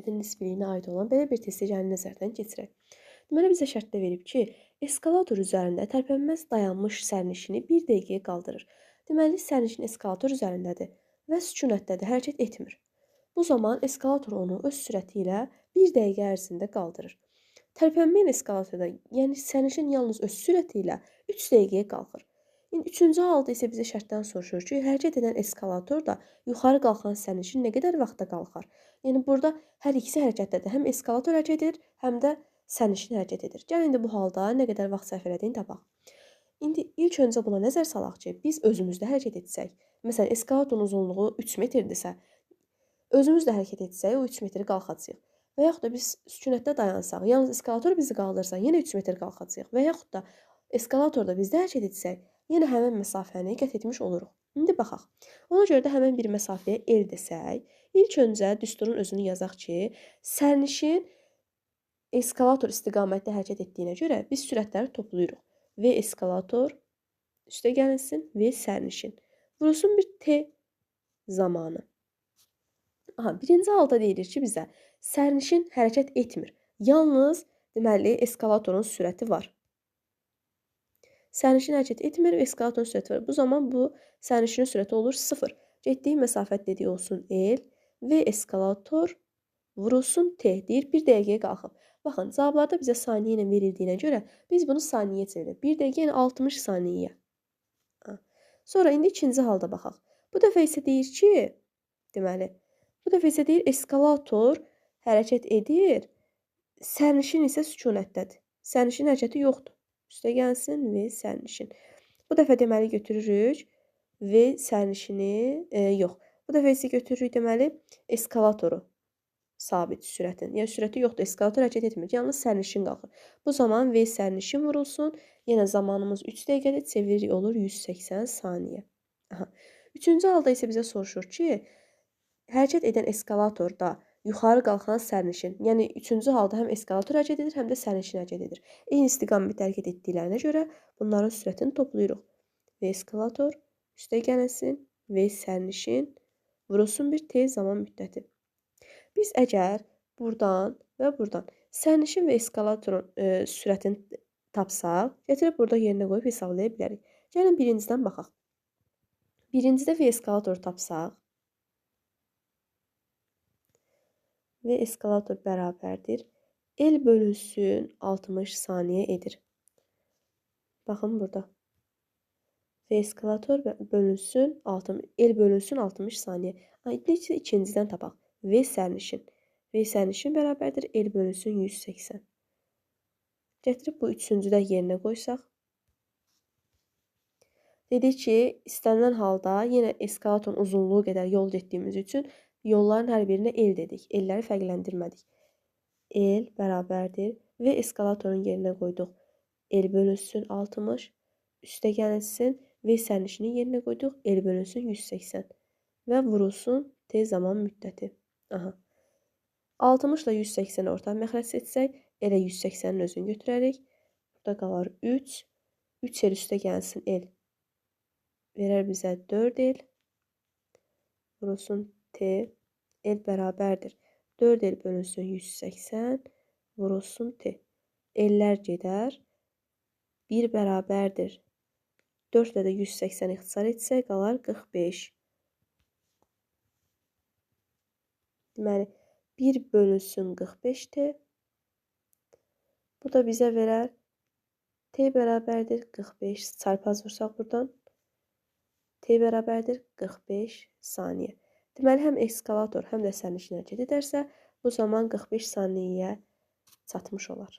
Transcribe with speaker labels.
Speaker 1: hərəkətin nisbiliyinə aid olan belə bir test seçeneğini nəzərdən keçirək. Deməli, bizə şərtdə verib ki, eskalator üzərində tərpənməz dayanmış sərnişini 1 dəqiqəyə qaldırır. Deməli, sərnişin eskalator üzərindədir və sükunətdədir, hərəkət etmir. Bu zaman eskalator onu öz sürəti ilə 1 dəqiqə ərzində qaldırır. Tərpənməyən eskalatorda, yəni sərnişin yalnız öz sürəti ilə 3 dəqiqəyə qalxır. İndi üçüncü halda isə bizə şərtdən soruşur ki, hərəkət edən eskalator da yuxarı qalxan sərnişin nə qədər vaxtda qalxar? Yəni burada hər ikisi hərəkətdədir. Həm eskalator hərəkət edir, həm də sərnişin hərəkət edir. Gəlin indi bu halda nə qədər vaxt sərf elədiyini tapaq. İndi ilk öncə buna nəzər salaq ki, biz özümüzdə hərəkət etsək, məsələn, eskalatorun uzunluğu 3 metrdirsə, özümüz də hərəkət etsək, o 3 metr qalxacağıq. Və yaxud da biz sükunətdə dayansaq, yalnız eskalator bizi qaldırsa, yenə 3 metr qalxacağıq. Və yaxud da eskalatorda biz də hərəkət etsək, yenə həmin məsafəni qət etmiş oluruq. İndi baxaq. Ona görə də həmin bir məsafəyə L desək, ilk öncə düsturun özünü yazaq ki, sərnişin eskalator istiqamətdə hərəkət etdiyinə görə biz sürətləri toplayırıq. V eskalator üstə gəlinsin, V sərnişin. Vurulsun bir T zamanı. Birinci halda deyilir ki, bizə sərnişin hərəkət etmir. Yalnız, deməli, eskalatorun sürəti var. Sərnişin hərəkət etmir və eskalatorun sürəti var. Bu zaman bu sərnişinin sürəti olur 0. Getdiyi məsafə dedik olsun L və eskalator vurulsun T deyir, 1 dəqiqəyə qalxıb. Baxın, cavablarda bizə saniyə ilə verildiyinə görə biz bunu saniyyə çeviririk. 1 dəqiqə yəni 60 saniyyə. Sonra indi ikinci halda baxaq. Bu dəfə isə deyir ki, deməli, bu dəfə isə deyir eskalator hərəkət edir, sərnişin isə sükunətdədir. Sərnişin hərəkəti yoxdur. Üstə gəlsin və sərnişin. Bu dəfə deməli götürürük və sərnişini yox. Bu dəfə isə götürürük deməli eskalatoru sabit sürətin. Yəni sürəti yoxdur, eskalator hərəkət etmir. Yalnız sərnişin qalxır. Bu zaman V sərnişin vurulsun. Yenə zamanımız 3 dəqiqədir, çeviririk olur 180 saniyə. Üçüncü halda isə bizə soruşur ki, hərəkət edən eskalatorda yuxarı qalxan sərnişin, yəni üçüncü halda həm eskalator hərəkət edir, həm də sərnişin hərəkət edir. Eyni istiqamətdə hərəkət etdiklərinə görə bunların sürətini toplayırıq. V eskalator üstə gəlsin, V sərnişin vurulsun bir T zaman müddəti. Biz əgər buradan və buradan sərnişin və eskalatorun sürətini tapsaq, gətirib burada yerinə qoyub hesablaya bilərik. Gəlin birincidən baxaq. Birincidə V eskalatoru tapsaq, V eskalator bərabərdir. L bölünsün 60 saniyə edir. Baxın burada. V eskalator bölünsün 60, L bölünsün 60 saniyə. İkincidən tapaq. V sərnişin. V sərnişin bərabərdir. L bölünsün 180. Gətirib bu üçüncüdə yerinə qoysaq. Dedik ki, istənilən halda yenə eskalatorun uzunluğu qədər yol getdiyimiz üçün yolların hər birinə L dedik. L'ləri fərqləndirmədik. L bərabərdir və eskalatorun yerinə qoyduq. L bölünsün 60, üstə gəlsin və sərnişinin yerinə qoyduq. L bölünsün 180 və vurulsun T zaman müddəti. 60 ilə 180 ortaq məxrəc seçsək, elə 180-in özünü götürərik. Burada qalar 3. 3 el üstə gəlsin L. Verər bizə 4L. Vurulsun T. L bərabərdir. 4L bölünsün 180. Vurulsun T. L'lər gedər. 1 bərabərdir. 4 ilə də 180 ixtisar etsək, qalar 45. Deməli, 1 bölünsün 45T. Bu da bizə verər T bərabərdir 45. Çarpaz vursaq buradan. T bərabərdir 45 saniyə. Deməli, həm eskalator, həm də sərnişin hərəkət edərsə, bu zaman 45 saniyəyə çatmış olar.